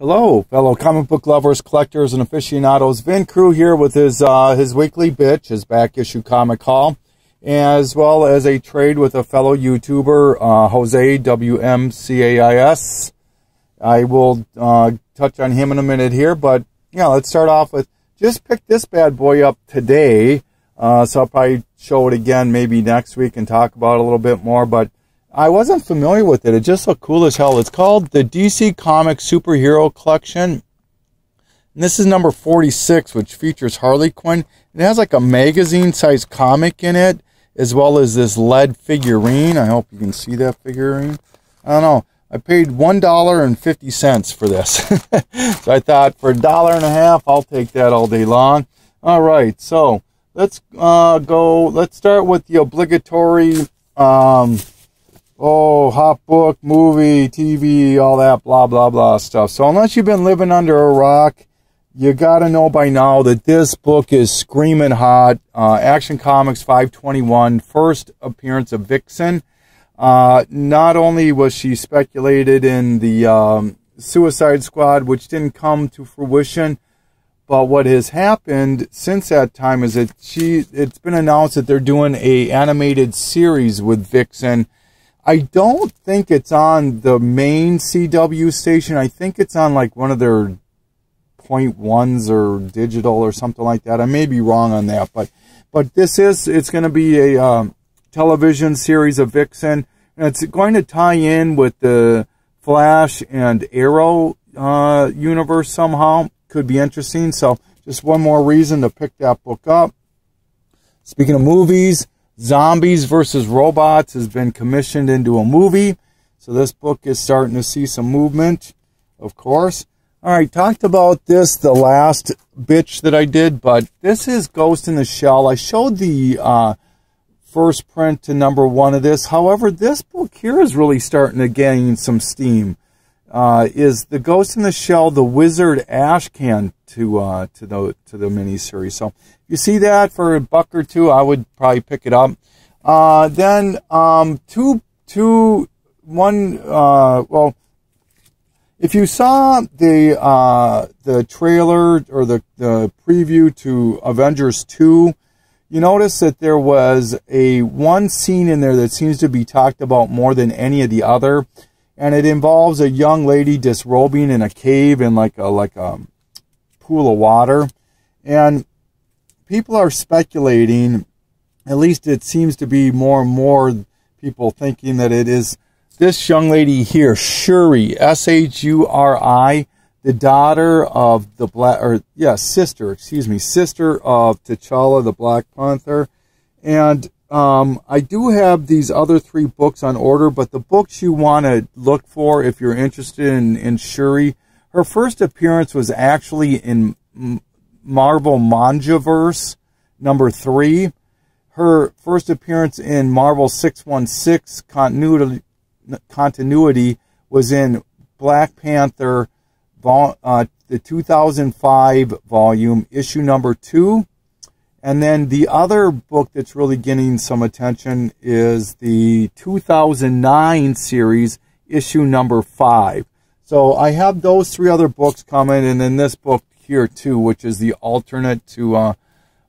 Hello, fellow comic book lovers, collectors, and aficionados. Vin Crew here with his weekly bitch, his back issue comic haul, as well as a trade with a fellow YouTuber, Jose WMaicas. I will touch on him in a minute here, but yeah, let's start off with just picked this bad boy up today. So I'll probably show it again maybe next week and talk about it a little bit more, but I wasn't familiar with it. It just looked cool as hell. It's called the DC Comics Superhero Collection. And this is number 46, which features Harley Quinn. It has like a magazine-sized comic in it, as well as this lead figurine. I hope you can see that figurine. I don't know. I paid $1.50 for this. So I thought for $1.50, I'll take that all day long. All right, so let's go. Let's start with the obligatory hot book, movie, TV, all that blah, blah, blah stuff. So unless you've been living under a rock, you got to know by now that this book is screaming hot. Action Comics 521, first appearance of Vixen. Not only was she speculated in the Suicide Squad, which didn't come to fruition, but what has happened since that time is that it's been announced that they're doing an animated series with Vixen. I don't think it's on the main CW station. I think it's on like one of their .1s or digital or something like that. I may be wrong on that, but it's going to be a television series of Vixen, and it's going to tie in with the Flash and Arrow universe somehow. Could be interesting. So just one more reason to pick that book up. Speaking of movies, Zombies versus Robots has been commissioned into a movie. So this book is starting to see some movement, of course. All right, talked about this the last bitch that I did, but this is Ghost in the Shell. I showed the first print to number 1 of this. However, this book here is really starting to gain some steam. Is the Ghost in the Shell, the Wizard Ash Can to the miniseries. So if you see that for $1 or $2, I would probably pick it up. Then if you saw the trailer or the preview to Avengers 2, you notice that there was one scene in there that seems to be talked about more than any of the other. And it involves a young lady disrobing in a cave in like a pool of water. And people are speculating, at least it seems to be more and more people thinking that it is this young lady here, Shuri, S-H-U-R-I, the daughter of sister of T'Challa, the Black Panther. And I do have these other 3 books on order, but the books you want to look for if you're interested in Shuri, her first appearance was actually in Marvel Mangaverse number 3. Her first appearance in Marvel 616 continuity was in Black Panther, the 2005 volume, issue number 2. And then the other book that's really getting some attention is the 2009 series, issue number 5. So I have those 3 other books coming, and then this book here too, which is the alternate to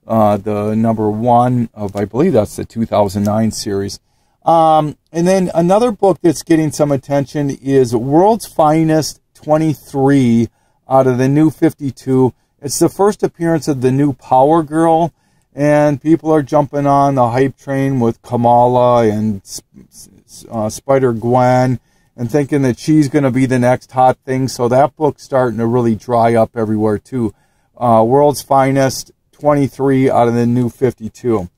the number 1 of, I believe that's the 2009 series. And then another book that's getting some attention is World's Finest 23 out of the New 52. It's the first appearance of the new Power Girl. And people are jumping on the hype train with Kamala and Spider-Gwen and thinking that she's going to be the next hot thing. So that book's starting to really dry up everywhere too. World's Finest 23 out of the New 52.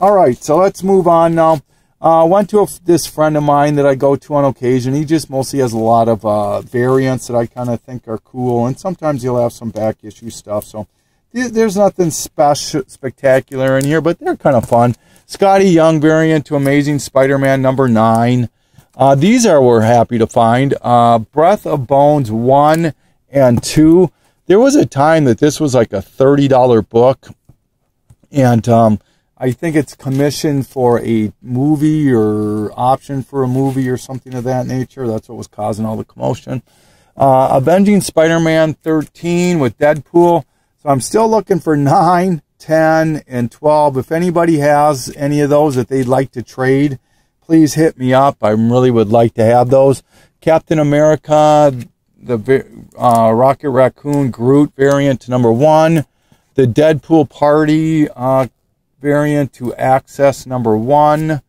All right, so let's move on now. Went to this friend of mine that I go to on occasion. He just mostly has a lot of variants that I kind of think are cool. And sometimes he'll have some back issue stuff. So there's nothing spectacular in here, but they're kind of fun. Scotty Young variant to Amazing Spider-Man number 9. These we're happy to find. Breath of Bones 1 and 2. There was a time that this was like a $30 book. And I think it's commissioned for a movie or option for a movie or something of that nature. That's what was causing all the commotion. Avenging Spider-Man 13 with Deadpool. So I'm still looking for 9, 10, and 12. If anybody has any of those that they'd like to trade, please hit me up. I really would like to have those. Captain America, the Rocket Raccoon Groot variant number 1. The Deadpool Party variant to Access number 1.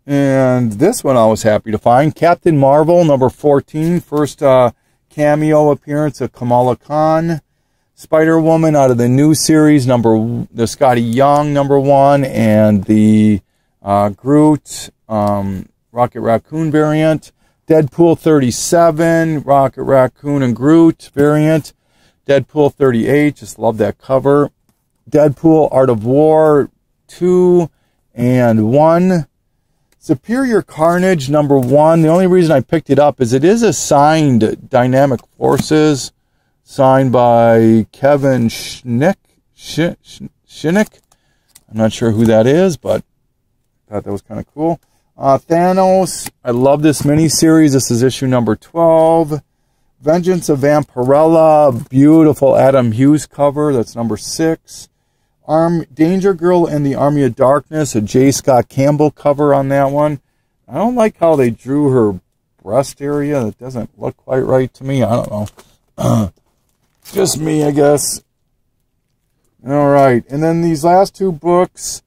And this one I was happy to find. Captain Marvel number 14. First cameo appearance of Kamala Khan. Spider-Woman out of the new series, the Scotty Young number 1, and the Groot Rocket Raccoon variant. Deadpool 37, Rocket Raccoon and Groot variant. Deadpool 38, just love that cover. Deadpool Art of War 2 and 1. Superior Carnage number 1. The only reason I picked it up is it is a signed Dynamic Forces, signed by Kevin Schnick. I'm not sure who that is, but I thought that was kind of cool. Thanos, I love this miniseries. This is issue number 12. Vengeance of Vampirella, beautiful Adam Hughes cover. That's number 6. Danger Girl and the Army of Darkness, a J. Scott Campbell cover on that one. I don't like how they drew her breast area. That doesn't look quite right to me. I don't know. Just me, I guess. All right. And then these last two books.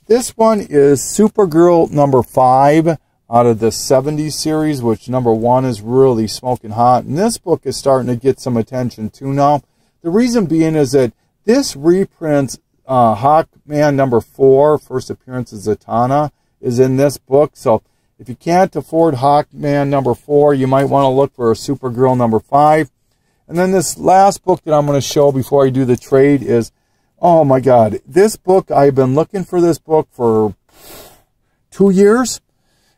This one is Supergirl number 5 out of the 70s series, which number 1 is really smoking hot. And this book is starting to get some attention too now. The reason being is that this reprints Hawkman number 4, first appearance of Zatanna, is in this book. So if you can't afford Hawkman number 4, you might want to look for a Supergirl number 5. And then this last book that I'm going to show before I do the trade is, oh my God, this book, I've been looking for this book for 2 years.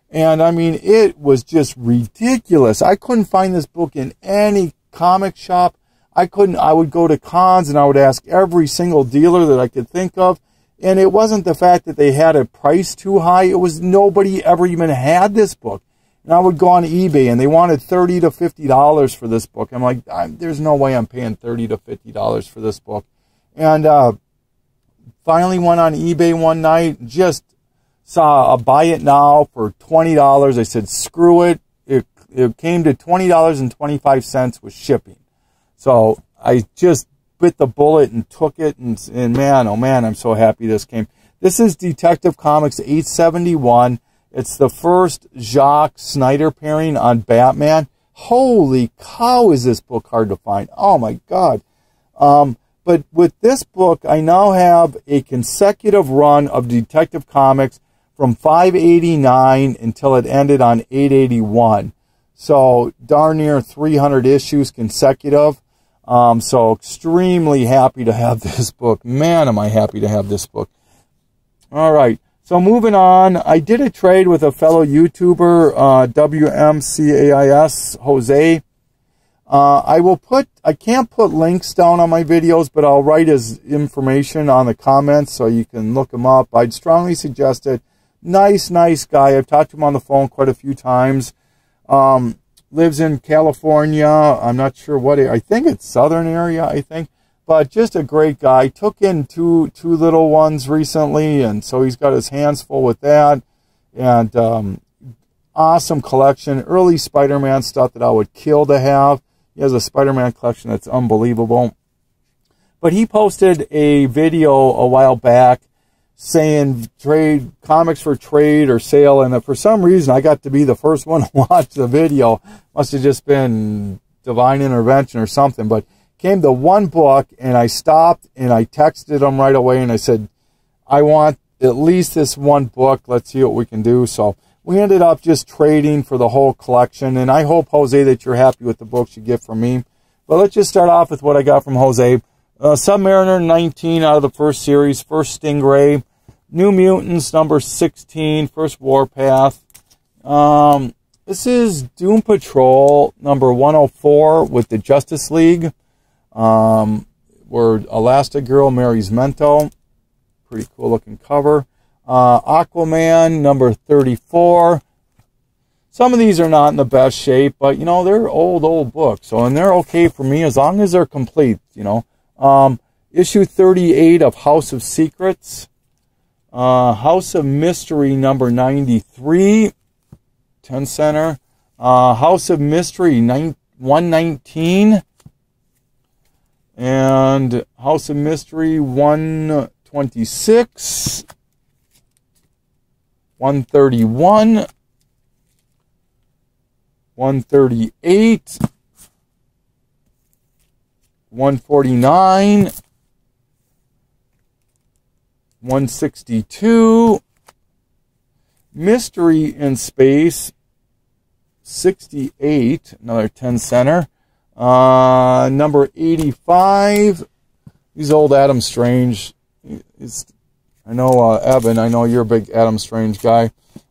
And I mean, it was just ridiculous. I couldn't find this book in any comic shop. I would go to cons and I would ask every single dealer that I could think of. And it wasn't the fact that they had a price too high. It was nobody ever even had this book. And I would go on eBay and they wanted $30 to $50 for this book. I'm like, there's no way I'm paying $30 to $50 for this book. And finally went on eBay one night, just saw a buy it now for $20. I said, screw it. It came to $20.25 with shipping. So I just bit the bullet and took it. And man, oh man, I'm so happy this came. This is Detective Comics 871. It's the first Jacques Snyder pairing on Batman. Holy cow, is this book hard to find. Oh my God. But with this book, I now have a consecutive run of Detective Comics from 589 until it ended on 881. So darn near 300 issues consecutive. So extremely happy to have this book. Man, am I happy to have this book. All right. So moving on, I did a trade with a fellow YouTuber, WMaicas, Jose. I can't put links down on my videos, but I'll write his information on the comments so you can look him up. I'd strongly suggest it. Nice guy. I've talked to him on the phone quite a few times. Lives in California. I'm not sure what, I think it's southern area, I think. But just a great guy. Took in two little ones recently, and so he's got his hands full with that. And awesome collection. Early Spider-Man stuff that I would kill to have. He has a Spider-Man collection that's unbelievable. But he posted a video a while back saying trade comics for trade or sale, and for some reason I got to be the first one to watch the video. Must have just been divine intervention or something. But came to one book, and I stopped and I texted him right away and I said, I want at least this one book. Let's see what we can do. So we ended up just trading for the whole collection, and I hope, Jose, that you're happy with the books you get from me. But let's just start off with what I got from Jose. Submariner 19 out of the first series, first Stingray. New Mutants number 16, first Warpath. This is Doom Patrol number 104 with the Justice League, where Elastigirl marries Mento. Pretty cool looking cover. Aquaman, number 34. Some of these are not in the best shape, but, you know, they're old books. So, and they're okay for me as long as they're complete, you know. Issue 38 of House of Secrets. House of Mystery, number 93. 10 center. House of Mystery, 119. And House of Mystery, 126. 131. 138. 149. 162. Mystery in Space, 68, another 10 center. Number 85. He's old Adam Strange. I know, Evan, I know you're a big Adam Strange guy.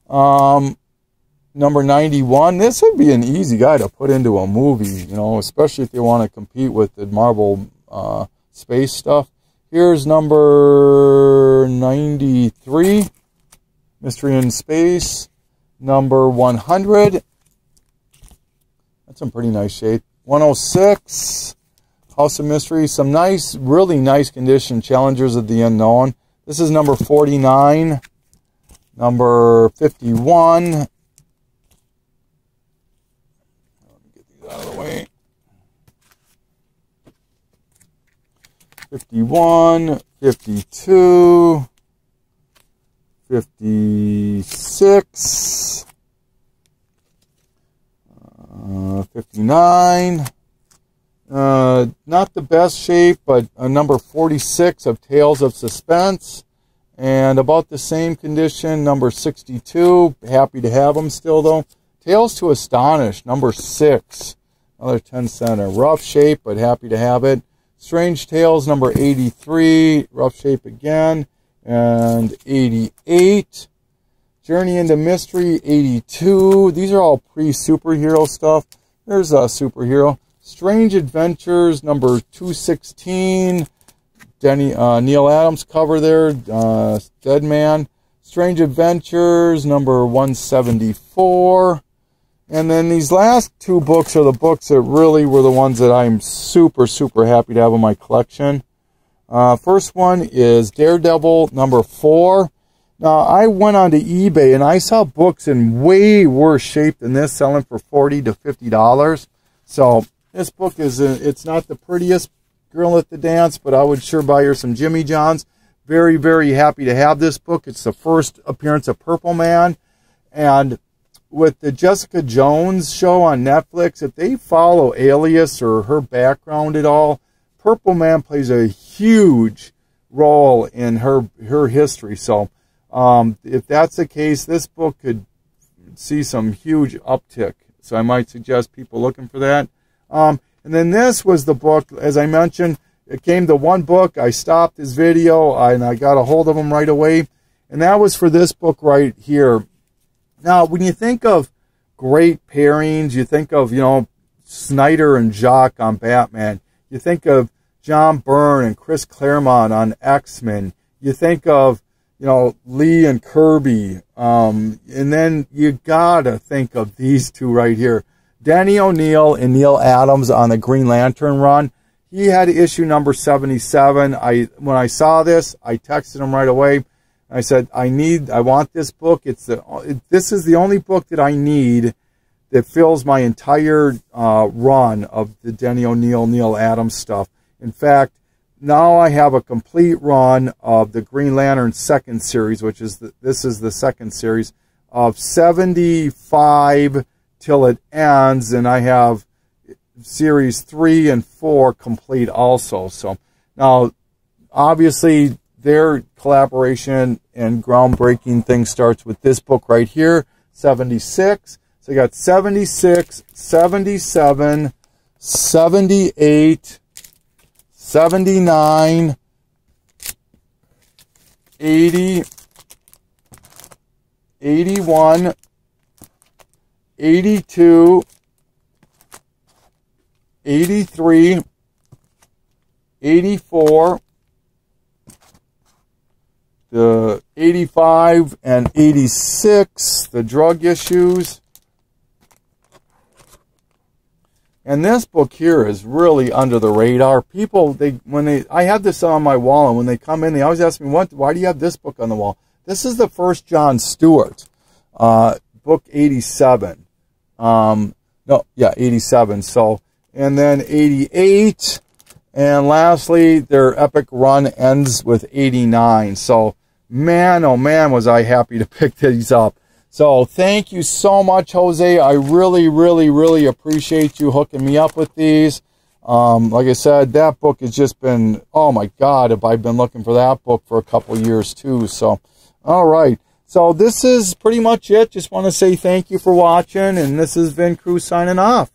Number 91. This would be an easy guy to put into a movie, you know, especially if they want to compete with the Marvel space stuff. Here's number 93. Mystery in Space. Number 100. That's in pretty nice shape. 106. House of Mystery. Some nice, really nice condition. Challengers of the Unknown. This is number 49. Number 51. Let me get these out of the way. 51. 52. 56. 59. Not the best shape, but number 46 of Tales of Suspense. And about the same condition, number 62. Happy to have them still, though. Tales to Astonish, number 6. Another 10 center. Rough shape, but happy to have it. Strange Tales, number 83. Rough shape again. And 88. Journey into Mystery, 82. These are all pre-superhero stuff. There's a superhero. Strange Adventures, number 216. Neil Adams cover there. Dead Man. Strange Adventures, number 174. And then these last two books are the books that really were the ones that I'm super, super happy to have in my collection. First one is Daredevil, number 4. Now, I went onto eBay and I saw books in way worse shape than this selling for $40 to $50. So, this book is, it's not the prettiest girl at the dance, but I would sure buy her some Jimmy Johns. Very, very happy to have this book. It's the first appearance of Purple Man. And with the Jessica Jones show on Netflix, if they follow Alias or her background at all, Purple Man plays a huge role in her history. So, if that's the case, this book could see some huge uptick. So I might suggest people looking for that. And then this was the book, as I mentioned, it came to one book. I stopped this video and I got a hold of them right away. And that was for this book right here. Now, when you think of great pairings, you think of, you know, Snyder and Jacques on Batman. You think of John Byrne and Chris Claremont on X-Men. You think of, you know, Lee and Kirby. And then you gotta think of these two right here. Denny O'Neil and Neil Adams on the Green Lantern run. He had issue number 77. When I saw this, I texted him right away. I said, I want this book. This is the only book that I need that fills my entire run of the Denny O'Neil, Neil Adams stuff. In fact, now I have a complete run of the Green Lantern second series, which is this is the second series of 75 till it ends, and I have series 3 and 4 complete also. So now, obviously, their collaboration and groundbreaking thing starts with this book right here, 76. So you got 76, 77, 78, 79, 80, 81, 82, 83, 84, the 85 and 86, the drug issues. And this book here is really under the radar. People, I have this on my wall, and when they come in, they always ask me, why do you have this book on the wall? This is the first John Stewart, book 87. 87. So, and then 88. And lastly, their epic run ends with 89. So, man, oh man, was I happy to pick these up. So thank you so much, Jose. I really, really, really appreciate you hooking me up with these. Like I said, that book has just been, oh my God, have I been looking for that book for a couple years too. So, all right. So this is pretty much it. Just want to say thank you for watching, and this has been Crew signing off.